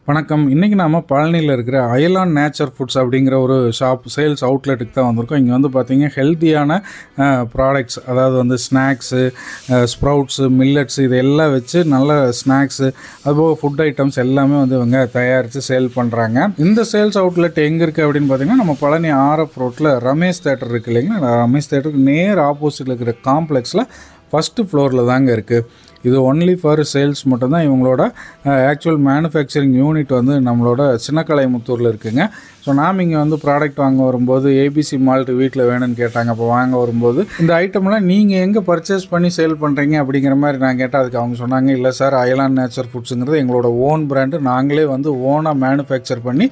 வணக்கம். இன்றைக்கி நாம் பழனியில் இருக்கிற அயலான் நேச்சர் ஃபுட்ஸ் அப்படிங்கிற ஒரு சேல்ஸ் அவுட்லெட்டுக்கு தான் வந்திருக்கோம். இங்கே வந்து பார்த்திங்கன்னா ஹெல்த்தியான ப்ராடக்ட்ஸ், அதாவது வந்து ஸ்நாக்ஸு, ஸ்ப்ரவுட்ஸு, மில்லட்ஸு இது எல்லாம் வச்சு நல்ல ஸ்நாக்ஸு அதுபோக ஃபுட் ஐட்டம்ஸ் எல்லாமே வந்து இவங்க தயாரித்து சேல் பண்ணுறாங்க. இந்த சேல்ஸ் அவுட்லெட் எங்கே இருக்குது அப்படின்னு பார்த்திங்கன்னா நம்ம பழனி ஆர்எஃப் ரோட்டில் ரமேஷ் தேட்டர் இருக்குது இல்லைங்களா, ரமேஷ் தேட்டருக்கு நேர் ஆப்போசிட்டில் இருக்கிற காம்ப்ளெக்ஸில் ஃபஸ்ட்டு ஃப்ளோரில் தாங்க இருக்குது. இது ஒன்லி ஃபார் சேல்ஸ் மட்டும்தான். இவங்களோட ஆக்சுவல் மேனுஃபேக்சரிங் யூனிட் வந்து நம்மளோட சின்னக்கலைமுத்தூரில் இருக்குங்க. ஸோ நாம் இங்கே வந்து ப்ராடக்ட் வாங்க வரும்போது ஏபிசி மால்ட் வீட்டில் வேணும்னு கேட்டாங்க. அப்போ வாங்க வரும்போது இந்த ஐட்டம்லாம் நீங்கள் எங்கே பர்ச்சேஸ் பண்ணி சேல் பண்ணுறீங்க அப்படிங்கிற மாதிரி நான் கேட்டால் அதுக்கு அவங்க சொன்னாங்க, இல்லை சார், அயலான் நேச்சர் ஃபுட்ஸுங்கிறது எங்களோட ஓன் பிராண்டு, நாங்களே வந்து ஓனாக மேனுஃபேக்சர் பண்ணி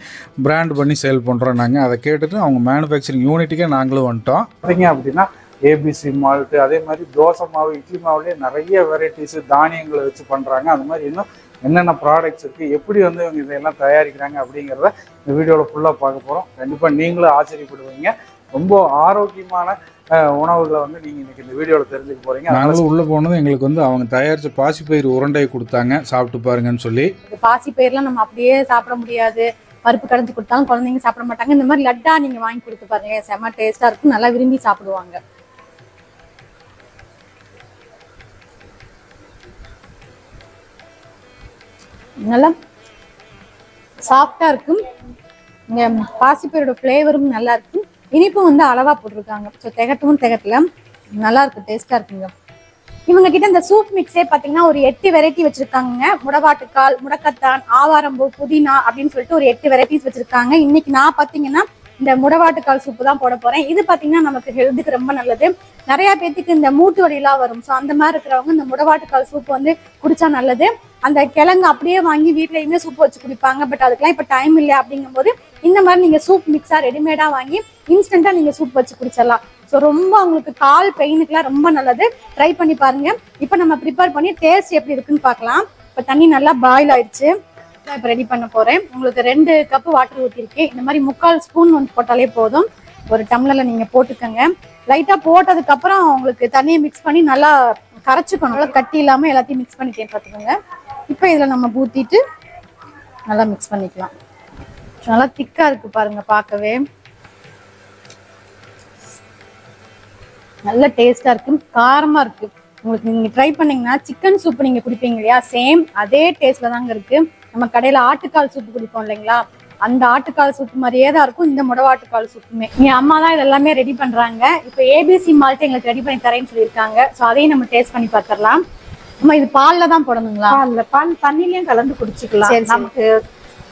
பிராண்ட் பண்ணி சேல் பண்ணுறோம். நாங்கள் அதை கேட்டுட்டு அவங்க மேனுஃபேக்சரிங் யூனிட்டுக்கே நாங்களும் வந்துட்டோம். அப்படின்னா ஏபிசி மால்ட்டு, அதே மாதிரி தோசை மாவு, இட்லி மாவுலேயே நிறைய வெரைட்டிஸு தானியங்களை வச்சு பண்ணுறாங்க. அது மாதிரி இன்னும் என்னென்ன ப்ராடக்ட்ஸ் இருக்குது, எப்படி வந்து இவங்க இதெல்லாம் தயாரிக்கிறாங்க அப்படிங்கிறத இந்த வீடியோவில் ஃபுல்லாக பார்க்க போகிறோம். கண்டிப்பாக நீங்களும் ஆச்சரியப்படுவீங்க. ரொம்ப ஆரோக்கியமான உணவுகளை வந்து நீங்கள் இன்றைக்கி இந்த வீடியோவில் தெரிஞ்சுக்க போகிறீங்க. நாங்களும் உள்ளே போனதும் எங்களுக்கு வந்து அவங்க தயாரித்த பாசிப்பயிறு உருண்டையை கொடுத்தாங்க, சாப்பிட்டு பாருங்கன்னு சொல்லி. பாசிப்பயிரெலாம் நம்ம அப்படியே சாப்பிட முடியாது, பருப்பு கடைஞ்சி கொடுத்தாலும் குழந்தைங்க சாப்பிட மாட்டாங்க. இந்த மாதிரி லட்டா நீங்கள் வாங்கி கொடுத்து பாருங்க, செம்ம டேஸ்ட்டாக இருக்கும், நல்லா விரும்பி சாப்பிடுவாங்க. நல்லா சாஃப்டா இருக்கும். இந்த பாசிப்பயிரோட ஃப்ளேவரும் நல்லா இருக்கும். இனிப்பும் வந்து அளவா போட்டிருக்காங்க. ஸோ திகட்டவும் திகட்டல, நல்லா இருக்கு, டேஸ்டா இருக்குங்க. இவங்க கிட்ட இந்த சூப் மிக்ஸே பார்த்தீங்கன்னா ஒரு 8 வெரைட்டி வச்சிருக்காங்க. முடவாட்டுக்கால், முடக்கத்தான், ஆவாரம்பூ, புதினா அப்படின்னு சொல்லிட்டு ஒரு 8 வெரைட்டிஸ் வச்சிருக்காங்க. இன்னைக்கு நான் பார்த்தீங்கன்னா இந்த முடவாட்டுக்கால் சூப்பு தான் போட போறேன். இது பார்த்தீங்கன்னா நமக்கு ஹெல்த்துக்கு ரொம்ப நல்லது. நிறைய பேத்துக்கு இந்த மூட்டு வலியெல்லாம் வரும். ஸோ அந்த மாதிரி இருக்கிறவங்க இந்த முடவாட்டுக்கால் சூப் வந்து குடிச்சா நல்லது. அந்த கிழங்கு அப்படியே வாங்கி வீட்லயுமே சூப் வச்சு குடிப்பாங்க. பட் அதுக்கெல்லாம் இப்போ டைம் இல்லை. அப்படிங்கும்போது இந்த மாதிரி நீங்க சூப் மிக்ஸா ரெடிமேடா வாங்கி இன்ஸ்டன்டா நீங்க சூப் வச்சு குடிச்சிடலாம். ஸோ ரொம்ப உங்களுக்கு கால் பெயினுக்குலாம் ரொம்ப நல்லது. ட்ரை பண்ணி பாருங்க. இப்போ நம்ம ப்ரிப்பேர் பண்ணி டேஸ்ட் எப்படி இருக்குன்னு பார்க்கலாம். இப்போ தண்ணி நல்லா பாயில் ஆயிடுச்சு. நான் இப்போ ரெடி பண்ண போறேன். உங்களுக்கு 2 கப்பு வாட்டர் ஊற்றிருக்கேன். இந்த மாதிரி 3/4 ஸ்பூன் வந்து போட்டாலே போதும். ஒரு டம்ளர்ல நீங்க போட்டுக்கோங்க. லைட்டா போட்டதுக்கு அப்புறம் உங்களுக்கு தண்ணியை மிக்ஸ் பண்ணி நல்லா கரைச்சிக்கணும். கட்டி இல்லாம எல்லாத்தையும் மிக்ஸ் பண்ணிட்டேன் பார்த்துக்கோங்க. இப்போ இதில் நம்ம ஊற்றிட்டு நல்லா மிக்ஸ் பண்ணிக்கலாம். நல்லா திக்காக இருக்குது பாருங்க, பார்க்கவே நல்ல டேஸ்ட்டாக இருக்குது, காரமாக இருக்குது. உங்களுக்கு நீங்கள் ட்ரை பண்ணிங்கன்னா சிக்கன் சூப்பு நீங்கள் குடிப்பீங்க இல்லையா, சேம் அதே டேஸ்ட்டில் தாங்க இருக்குது. நம்ம கடையில் ஆட்டுக்கால் சூப்பு குடிப்போம் இல்லைங்களா, அந்த ஆட்டுக்கால் சூப்பு மாதிரியே தான் இருக்கும் இந்த முடவாட்டுக்கால் சூப்புமே. என் அம்மா தான் இதெல்லாமே ரெடி பண்ணுறாங்க. இப்போ ஏபிசி மால்ட் எங்களுக்கு ரெடி பண்ணி தரேன்னு சொல்லியிருக்காங்க. ஸோ அதையும் நம்ம டேஸ்ட் பண்ணி பார்த்துடலாம். அம்மா, இது பால்ல தான் போடணுங்களா? பால் தண்ணிலையும் கலந்து குடிச்சுக்கலாம். நமக்கு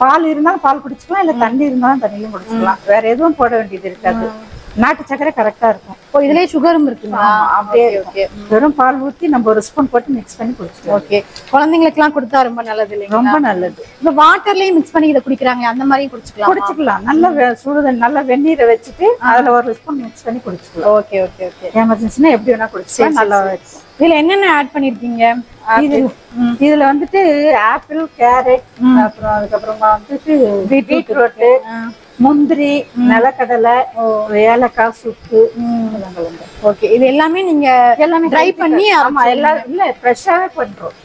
பால் இருந்தாலும் பால் குடிச்சுக்கலாம், இல்ல தண்ணி இருந்தாலும் தண்ணிலையும் குடிச்சுக்கலாம். வேற எதுவும் போட வேண்டியது இருக்காது. நாட்டு சக்கரை கரெக்டா இருக்கும். ஓ, இதுலயே சுகரும் இருக்குங்களா? அப்படியே வெறும் பால் ஊற்றி நம்ம ஒரு ஸ்பூன் போட்டு மிக்ஸ் பண்ணி குடிச்சுக்கலாம். ஓகே, குழந்தைங்களுக்கு எல்லாம் கொடுத்தா ரொம்ப நல்லது இல்லைங்க? ரொம்ப நல்லது. இப்ப வாட்டர்லயும் மிக்ஸ் பண்ணி இதை குடிக்கிறாங்க, அந்த மாதிரியும் குடிச்சுக்கலாம். நல்ல சுடுதண்ணி, நல்ல வெந்நீரை வச்சுட்டு அதுல ஒரு ஸ்பூன் மிக்ஸ் பண்ணி குடிச்சுக்கலாம். Okay okay okay. எமர்ஜென்சினா எப்படி வேணா குடிச்சுக்கலாம், நல்லா இருக்கும். இதுல என்னென்ன ஆட் பண்ணிருக்கீங்க? இதுல வந்துட்டு ஆப்பிள், கேரட், அப்புறம் அதுக்கப்புறமா வந்துட்டு பீட்ரூட், முந்திரி, நிலக்கடலை, ஏலக்காய், சுக்கு. ஓகே, இது எல்லாமே நீங்க எல்லாமே ட்ரை பண்ணி? ஆமா, எல்லாம் இல்ல ஃப்ரெஷ்ஷாவே பண்றோம்.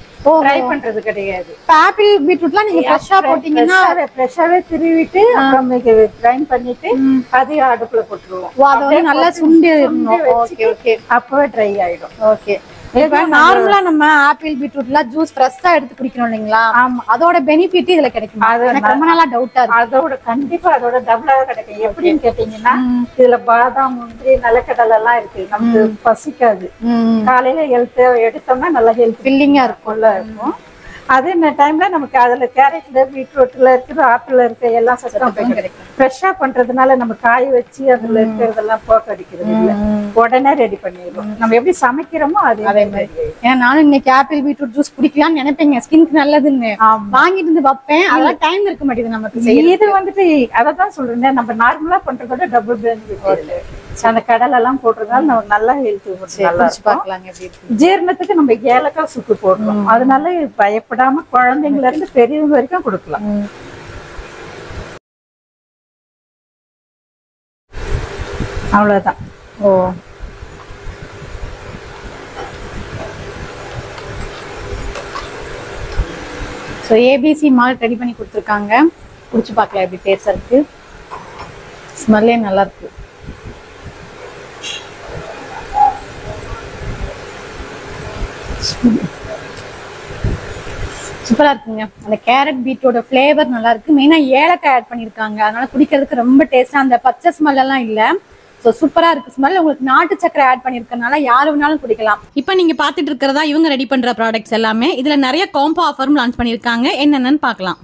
ட்ரை பண்றது கிடையாது. ஆப்பிள் பீட்ரூட்லாம் நீங்க ஃப்ரெஷ்ஷா போட்டீங்கன்னா ஃப்ரெஷ்ஷாவே திருவிட்டு அப்புறம் கிரைண்ட் பண்ணிட்டு அதையும் அடுப்புல போட்டுருவோம். அது வந்து நல்லா சுண்டி ஓகே ஓகே, அப்பவே ட்ரை ஆயிடும். ஓகே. இப்ப நார்மலா நம்ம ஆப்பிள் பீட்ரூட்லாம் ஜூஸ் ஃப்ரெஷ்ஷா எடுத்து குடிக்கணும் இல்லைங்களா, அதோட பெனிஃபிட் இதுல கிடைக்கும். அது ரொம்ப நாளா டவுட்டா இருக்கு. அதோட கண்டிப்பா அதோட டபுளாக கிடைக்கும். எப்படின்னு கேட்டீங்கன்னா இதுல பாதாம், முந்திரி, நிலக்கடலை எல்லாம் இருக்கு. நமக்கு பசிக்காது. காலையில ஹெல்த் எடுத்தோம்னா நல்லா ஹெல்த் ஃபில்லிங்கா இருக்கும்ல இருக்கும். அதே டைம்ல நமக்கு அதுல கேரட்ல, பீட்ரூட்ல இருக்கிற, ஆப்பிள்ல இருக்க எல்லா சத்தும் கிடைக்கும். ஃப்ரெஷ்ஷா பண்றதுனால நம்ம காய வச்சு அதுல இருக்கிறதெல்லாம் போக்க அடிக்கிறது இல்லை, உடனே ரெடி பண்ணிடுவோம். நம்ம எப்படி சமைக்கிறோமோ அதே மாதிரி. ஏன்னா நானும் இன்னைக்கு ஆப்பிள் பீட்ரூட் ஜூஸ் குடிக்கலாம்னு நினைப்பேங்க, ஸ்கின்க்கு நல்லதுன்னு வாங்கிட்டு இருந்து வைப்பேன். அதெல்லாம் டைம் இருக்க மாட்டேங்குது நமக்கு. இது வந்துட்டு அதான் சொல்றேன், நம்ம நார்மலா பண்றதோட டபுள் பெனிஃபிட். அந்த கடலை எல்லாம் போடுறதுனால நமக்கு நல்லா ஹெல்த் பார்க்கலாங்க. ஜீரணத்துக்கு நம்ம ஏலக்காய் சுக்கு போடுறோம். அதனால பயப்படாம குழந்தைங்கள இருந்து பெரியவங்க வரைக்கும் கொடுக்கலாம். அவ்வளவுதான். ஓ, ஸோ ஏபிசி மால்ட் ரெடி பண்ணி கொடுத்துருக்காங்க. குடிச்சு பார்க்கலாம் எப்படி டேஸ்டாக இருக்குது. ஸ்மெல்லே நல்லா இருக்கு. சூப்பராக இருக்குங்க. அந்த கேரட் பீட்ரோட ஃப்ளேவர் நல்லா இருக்கு. மெயினாக ஏலக்காய் ஆட் பண்ணியிருக்காங்க, அதனால குடிக்கிறதுக்கு ரொம்ப டேஸ்டாக அந்த பச்சை ஸ்மெல்லாம் இல்லை. ஸோ சூப்பராக இருக்குது ஸ்மெல். உங்களுக்கு நாட்டு சக்கரை ஆட் பண்ணியிருக்கனால யார் வேணாலும் குடிக்கலாம். இப்போ நீங்கள் பார்த்துட்டு இருக்கிறதா இவங்க ரெடி பண்ணுற ப்ராடக்ட்ஸ் எல்லாமே. இதில் நிறைய காம்போ ஆஃபரும் லான்ச் பண்ணியிருக்காங்க. என்னென்னு பார்க்கலாம்.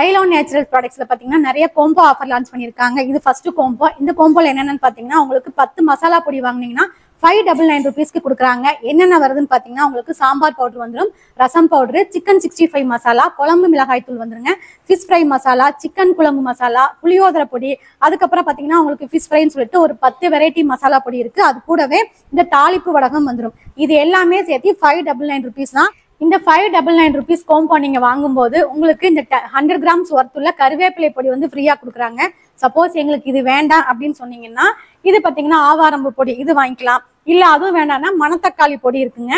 ஐலான் நேச்சுரல் ப்ராடக்ட்ஸில் பார்த்தீங்கன்னா நிறைய கோம்போ ஆஃபர் லான்ச் பண்ணியிருக்காங்க. இது ஃபர்ஸ்ட் கோம்போ. இந்த கோம்போவில் என்னென்னு பார்த்தீங்கன்னா உங்களுக்கு 10 மசாலா பொடி வாங்கினீங்கன்னா 599 rupeesக்கு கொடுக்குறாங்க. என்னென்ன வருதுன்னு பார்த்தீங்கன்னா உங்களுக்கு சாம்பார் பவுடர் வந்துடும், ரசம் பவுடரு, சிக்கன் 65 மசாலா, குழம்பு மிளகாய் தூள் வந்துருங்க, ஃபிஷ் ஃப்ரை மசாலா, சிக்கன் குழம்பு மசாலா, புளியோதரை பொடி, அதுக்கப்புறம் பார்த்தீங்கன்னா உங்களுக்கு ஃபிஷ் ஃப்ரைன்னு சொல்லிட்டு ஒரு 10 வெரைட்டி மசாலா பொடி இருக்கு. அது கூடவே இந்த தாளிப்பு வடகம் வந்துடும். இது எல்லாமே சேர்த்து 599 rupees தான். இந்த 599 rupees கோம்போ நீங்க வாங்கும்போது உங்களுக்கு இந்த 100 grams ஒர்த்துள்ள கருவேப்பிலை பொடி வந்து ஃப்ரீயா கொடுக்குறாங்க. சப்போஸ் எங்களுக்கு இது வேண்டாம் அப்படின்னு சொன்னீங்கன்னா இது பார்த்தீங்கன்னா ஆவாரம்பு பொடி இது வாங்கிக்கலாம். இல்ல அதுவும் வேண்டாம்னா மணத்தக்காளி பொடி இருக்குங்க.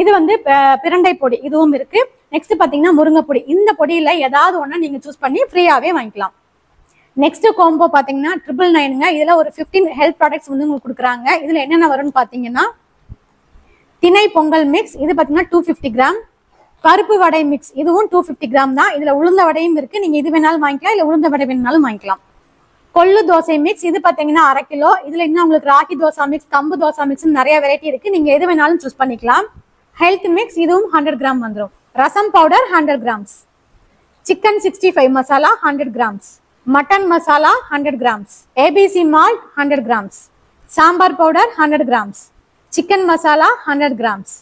இது வந்து பிரண்டை பொடி இதுவும் இருக்கு. நெக்ஸ்ட் பார்த்தீங்கன்னா முருங்கை பொடி. இந்த பொடியில ஏதாவது ஒன்று நீங்க சூஸ் பண்ணி ஃப்ரீயாவே வாங்கிக்கலாம். நெக்ஸ்ட் கோம்போ பார்த்தீங்கன்னா 999ங்க. இதுல ஒரு 15 ஹெல்த் ப்ராடக்ட்ஸ் வந்து உங்களுக்கு கொடுக்குறாங்க. இதுல என்னென்ன வரும்னு பார்த்தீங்கன்னா திணை பொங்கல் மிக்ஸ், இது பார்த்தீங்கன்னா 250 கிராம். பருப்பு வடை மிக்ஸ், இதுவும் 250 கிராம் தான். இதுல உளுந்த வடையும் இருக்கு. நீங்க இது வேணாலும் வாங்கிக்கலாம், இல்ல உளுந்த வடை வேணாலும் வாங்கிக்கலாம். கொள்ளு தோசை மிக்ஸ், இது பார்த்தீங்கன்னா 1/2 கிலோ. இதுல இன்னும் உங்களுக்கு ராகி தோசை மிக்ஸ், கம்பு தோசை மிக்ஸ் நிறைய வெரைட்டி இருக்கு. நீங்க எது வேணாலும் சூஸ் பண்ணிக்கலாம். ஹெல்த் மிக்ஸ், இதுவும் 100 கிராம் வந்துடும். Rasam powder 100 grams, chicken 65 masala 100 grams, mutton masala 100 grams, ABC malt 100 grams, sambar powder 100 grams, chicken masala 100 grams,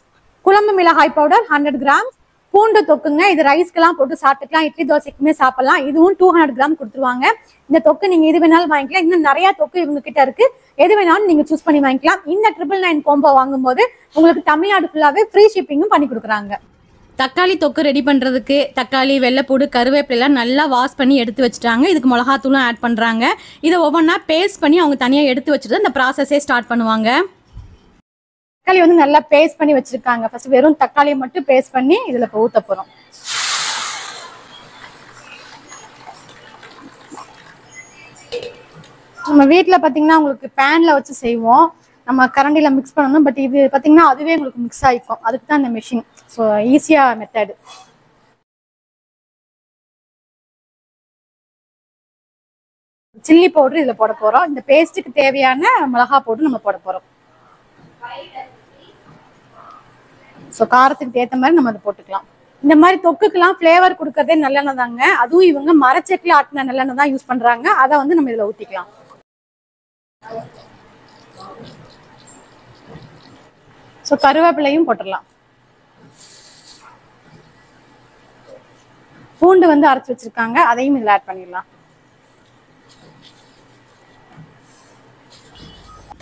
குழம்பு மிளகாய் பவுடர் 100 கிராம்ஸ், பூண்டு தொக்குங்க. இது ரைஸ்க்கெல்லாம் போட்டு சாப்பிட்டுக்கலாம், இட்லி தோசைக்குமே சாப்பிடலாம். இதுவும் 200 கிராம் கொடுத்துருவாங்க. இந்த தொக்கு நீங்க எது வேணாலும் வாங்கிக்கலாம். இன்னும் நிறைய தொக்கு இவங்க கிட்ட இருக்கு. எது வேணாலும் நீங்க சூஸ் பண்ணி வாங்கிக்கலாம். இந்த 999 கோம்போ வாங்கும்போது உங்களுக்கு தமிழ்நாடு ஃபுல்லாவே ஃப்ரீ ஷிப்பிங்கும் பண்ணி கொடுக்குறாங்க. தக்காளி தொக்கு ரெடி பண்ணுறதுக்கு தக்காளி, வெள்ளைப்பூடு, கருவேப்பிலாம் நல்லா வாஷ் பண்ணி எடுத்து வச்சுட்டாங்க. இதுக்கு மிளகாத்தூளும் ஆட் பண்ணுறாங்க. இதை ஒவ்வொன்றா பேஸ்ட் பண்ணி அவங்க தனியாக எடுத்து வச்சுட்டு இந்த ப்ராசஸே ஸ்டார்ட் பண்ணுவாங்க. தக்காளி வந்து நல்லா பேஸ்ட் பண்ணி வச்சிருக்காங்க. ஃபர்ஸ்ட் வெறும் தக்காளியை மட்டும் பேஸ்ட் பண்ணி இதுல இப்போ ஊத்த போறோம். நம்ம வீட்டுல பாத்தீங்கன்னா உங்களுக்கு பேன்ல வச்சு செய்வோம், நம்ம கரண்டில மிக்ஸ் பண்ணணும். பட் இது பாத்தீங்கன்னா அதுவே உங்களுக்கு மிக்ஸ் ஆயிக்கும். அதுக்கு தான் இந்த மிஷின். ஸோ ஈஸியா மெத்தட். சில்லி பவுடர் இதுல போட போறோம். இந்த பேஸ்ட்டுக்கு தேவையான மிளகா பவுடர் நம்ம போட போறோம். ஸோ காரத்துக்கு ஏற்ற மாதிரி நம்ம அதை போட்டுக்கலாம். இந்த மாதிரி தொக்குக்கெல்லாம் ஃப்ளேவர் கொடுக்கறதே நல்லெண்ணெய் தாங்க. அதுவும் இவங்க மரச்செக்கில் ஆட்டின நல்லெண்ணெய் தான் யூஸ் பண்றாங்க. அதை வந்து நம்ம இதில் ஊற்றிக்கலாம். ஸோ கருவேப்பிலையும் போட்டுடலாம். பூண்டு வந்து அரைச்சி வச்சிருக்காங்க, அதையும் இதில் ஆட் பண்ணிடலாம்.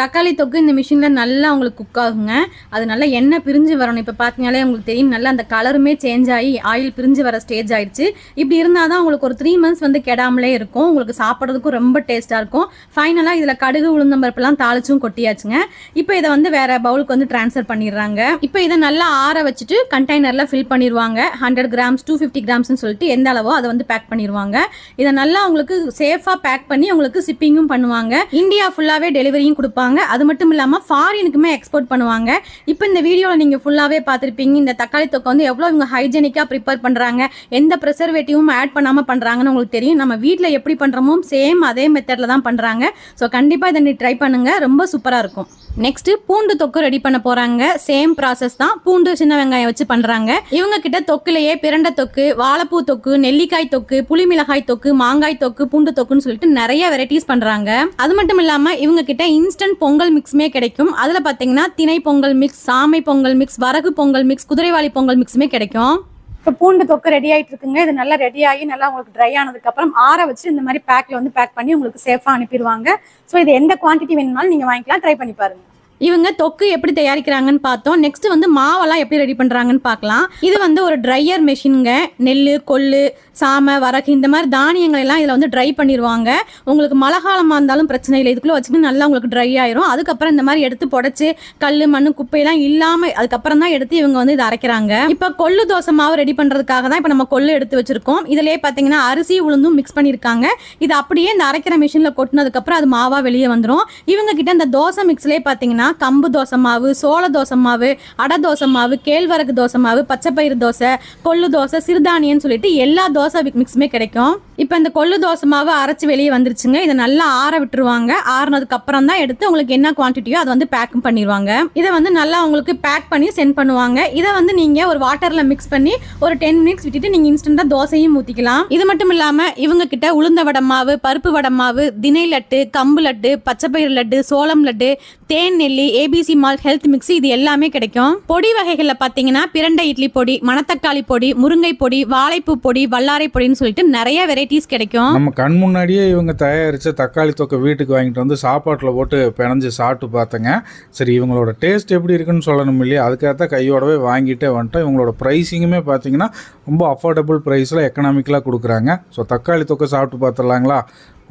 தக்காளி தொக்கு இந்த மிஷினில் நல்லா உங்களுக்கு குக் ஆகுங்க. அது நல்லா எண்ணெய் பிரிஞ்சு வரணும். இப்போ பார்த்தீங்கனாலே உங்களுக்கு தெரியும், நல்லா அந்த கலருமே சேஞ்ச் ஆகி ஆயில் பிரிஞ்சு வர ஸ்டேஜ் ஆயிடுச்சு. இப்படி இருந்தால் தான் உங்களுக்கு ஒரு 3 months வந்து கெடாமலே இருக்கும். உங்களுக்கு சாப்பிட்றதுக்கும் ரொம்ப டேஸ்ட்டாக இருக்கும். ஃபைனலாக இதில் கடுகு, உளுந்தம்பருப்பெல்லாம் தாளிச்சும் கொட்டியாச்சுங்க. இப்போ இதை வந்து வேற பவுலுக்கு வந்து ட்ரான்ஸ்ஃபர் பண்ணிடுறாங்க. இப்போ இதை நல்லா ஆற வச்சுட்டு கண்டெய்னரில் ஃபில் பண்ணிடுவாங்க. 100 grams 250 grams சொல்லிட்டு எந்த அளவோ அதை வந்து பேக் பண்ணிடுவாங்க. இதை நல்லா உங்களுக்கு சேஃபாக பேக் பண்ணி உங்களுக்கு ஷிப்பிங்கும் பண்ணுவாங்க. இந்தியா ஃபுல்லாகவே டெலிவரியும் கொடுப்பாங்க. அது மட்டும் இல்லாமல் ஃபாரினுக்குமே எக்ஸ்போர்ட் பண்ணுவாங்க. இப்போ இந்த வீடியோவில் நீங்கள் ஃபுல்லாகவே பார்த்துருப்பீங்க. இந்த தக்காளி தொக்கை வந்து எவ்வளோ இவங்க ஹைஜெனிக்காக ப்ரிப்பேர் பண்ணுறாங்க, எந்த ப்ரிசர்வேட்டிவும் ஆட் பண்ணாமல் பண்ணுறாங்கன்னு உங்களுக்கு தெரியும். நம்ம வீட்டில் எப்படி பண்ணுறோமோ சேம் அதே மெத்தடில் தான் பண்ணுறாங்க. ஸோ கண்டிப்பாக இதை நீ ட்ரை பண்ணுங்கள், ரொம்ப சூப்பராக இருக்கும். நெக்ஸ்ட்டு பூண்டு தொக்கு ரெடி பண்ண போகிறாங்க. சேம் ப்ராசஸ் தான். பூண்டு, சின்ன வெங்காயம் வச்சு பண்ணுறாங்க. இவங்க கிட்ட தொக்குலையே பிரண்டை தொக்கு, வாழைப்பூ தொக்கு, நெல்லிக்காய் தொக்கு, புளி மிளகாய் தொக்கு, மாங்காய் தொக்கு, பூண்டு தொக்குன்னு சொல்லிட்டு நிறைய வெரைட்டிஸ் பண்ணுறாங்க. அது மட்டும் இல்லாமல் இவங்க கிட்ட இன்ஸ்டன்ட் பொங்கல் மிக்ஸுமே கிடைக்கும். அதில் பார்த்தீங்கன்னா திணை பொங்கல் மிக்ஸ், சாமை பொங்கல் மிக்ஸ், வரகு பொங்கல் மிக்ஸ், குதிரைவாளி பொங்கல் மிக்ஸுமே கிடைக்கும். இப்போ பூண்டு தொக்கு ரெடி ஆகிட்டு இருக்குங்க. இது நல்லா ரெடி ஆகி நல்லா உங்களுக்கு ட்ரை ஆனதுக்கப்புறம் ஆற வச்சு இந்த மாதிரி பேக்கில் வந்து பேக் பண்ணி உங்களுக்கு சேஃபாக அனுப்பிடுவாங்க. ஸோ இது எந்த குவான்டிட்டி வேணும்னாலும் நீங்கள் வாங்கிக்கலாம். ட்ரை பண்ணி பாருங்கள். இவங்க தொக்கு எப்படி தயாரிக்கிறாங்கன்னு பார்த்தோம். நெக்ஸ்ட் வந்து மாவெல்லாம் எப்படி ரெடி பண்றாங்கன்னு பார்க்கலாம். இது வந்து ஒரு ட்ரையர் மெஷினுங்க. நெல், கொள்ளு, சாமை, வரகு இந்த மாதிரி தானியங்கள் எல்லாம் இதில் வந்து ட்ரை பண்ணிடுவாங்க. உங்களுக்கு மழை காலமாக இருந்தாலும் பிரச்சனை இல்லை, இதுக்குள்ளே வச்சுட்டு நல்லா உங்களுக்கு ட்ரை ஆயிரும். அதுக்கப்புறம் இந்த மாதிரி எடுத்து புடைச்சி கல், மண், குப்பையெல்லாம் இல்லாமல் அதுக்கப்புறம் தான் எடுத்து இவங்க வந்து இதை அரைக்கிறாங்க. இப்போ கொள்ளு தோசை மாவு ரெடி பண்ணுறதுக்காக தான் இப்போ நம்ம கொள்ளு எடுத்து வச்சிருக்கோம். இதிலே பார்த்தீங்கன்னா அரிசி உளுந்தும் மிக்ஸ் பண்ணியிருக்காங்க. இது அப்படியே இந்த அரைக்கிற மிஷினில் கொட்டினதுக்கப்புறம் அது மாவாக வெளியே வந்துடும். இவங்க கிட்ட இந்த தோசை மிக்ஸ்லேயே பார்த்தீங்கன்னா கம்பு தோசை மாவு, சோள தோசை மாவு, அடை தோசை மாவு, கேழ்வரகு தோசை மாவு, பச்சைப்பயிறு தோசை, கொள்ளு தோசை, சிறுதானியன்னு சொல்லிட்டு எல்லா தோசை மிக்ஸுமே கிடைக்கும். இப்போ இந்த கொள்ளு தோசை மாவு அரைச்சி வெளியே வந்துருச்சுங்க. இதை நல்லா ஆற விட்டுருவாங்க. ஆறுனதுக்கு அப்புறம் தான் எடுத்து உங்களுக்கு என்ன குவான்டிட்டியோ அதை வந்து பேக் பண்ணிடுவாங்க. இதை வந்து நல்லா உங்களுக்கு பேக் பண்ணி சென்ட் பண்ணுவாங்க. இதை வந்து நீங்க ஒரு வாட்டர்ல மிக்ஸ் பண்ணி ஒரு 10 மினிட்ஸ் விட்டுட்டு நீங்க இன்ஸ்டன்டா தோசையும் ஊத்திக்கலாம். இது மட்டும் இல்லாம இவங்க கிட்ட உளுந்த வடை மாவு, பருப்பு வடை மாவு, திணை லட்டு, கம்பு லட்டு, பச்சைப்பயிறு லட்டு, சோளம் லட்டு, தேன் நெல்லி, ஏபிசி மால்ட் ஹெல்த் மிக்ஸ் இது எல்லாமே கிடைக்கும். பொடி வகைகள்ல பாத்தீங்கன்னா பிரண்டை இட்லி பொடி, மணத்தக்காளி பொடி, முருங்கை பொடி, வாழைப்பூ பொடி, வல்லாரை பொடின்னு சொல்லிட்டு நிறைய வெரைட்டிஸ் கிடைக்கும். நம்ம கண் முன்னாடியே இவங்க தயாரிச்ச தக்காளி தொக்கை வீட்டுக்கு வாங்கிட்டு வந்து சாப்பாட்டில் போட்டு பிணைஞ்சு சாப்பிட்டு பார்த்தேங்க. சரி, இவங்களோட டேஸ்ட் எப்படி இருக்குன்னு சொல்லணும் இல்லையா, அதுக்காக கையோடவே வாங்கிட்டே வந்துட்டோம். இவங்களோட ப்ரைஸிங்குமே பார்த்தீங்கன்னா ரொம்ப அஃபோர்டபுள் ப்ரைஸில் எக்கனாமிக்கலாக கொடுக்குறாங்க. ஸோ தக்காளி தொக்கை சாப்பிட்டு பார்த்துடலாங்களா?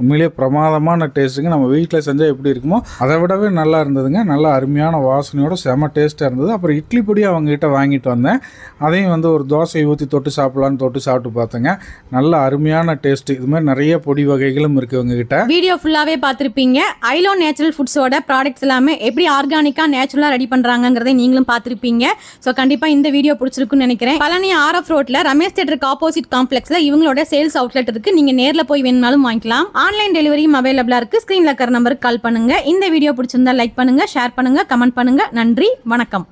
உண்மையிலேயே பிரமாதமான டேஸ்ட்டுங்க. நம்ம வீட்டில் செஞ்சால் எப்படி இருக்குமோ அதை விடவே நல்லா இருந்ததுங்க. நல்லா அருமையான வாசனையோட செம டேஸ்ட்டாக இருந்தது. அப்புறம் இட்லி பொடி அவங்ககிட்ட வாங்கிட்டு வந்தேன். அதையும் வந்து ஒரு தோசை ஊற்றி தொட்டு சாப்பிட்லான்னு தொட்டு சாப்பிட்டு பார்த்தேங்க. நல்ல அருமையான டேஸ்ட்டு. இது மாதிரி நிறைய பொடி வகைகளும் இருக்குது இவங்ககிட்ட. வீடியோ ஃபுல்லாகவே பார்த்துருப்பீங்க. ஐலோன் நேச்சுரல் ஃபுட்ஸோட ப்ராடக்ட்ஸ் எல்லாமே எப்படி ஆர்கானிக்காக நேச்சுரலாக ரெடி பண்ணுறாங்கிறதை நீங்களும் பார்த்துருப்பீங்க. ஸோ கண்டிப்பாக இந்த வீடியோ பிடிச்சிருக்குன்னு நினைக்கிறேன். பழனி RF ரோட்டில் ரமேஷ் தியேட்டருக்கு ஆப்போசிட் காம்ப்ளெக்ஸில் இவங்களோட சேல்ஸ் அவுட்லெட் இருக்குது. நீங்கள் நேரில் போய் வேணும்னாலும் வாங்கிக்கலாம். ஆன்லைன் டெலிவரியும் அவைலபிளா இருக்கு. ஸ்கிரீன்ல இருக்கிற நம்பருக்கு கால் பண்ணுங்க. இந்த வீடியோ பிடிச்சிருந்தா லைக் பண்ணுங்க, ஷேர் பண்ணுங்க, கமெண்ட் பண்ணுங்க. நன்றி, வணக்கம்.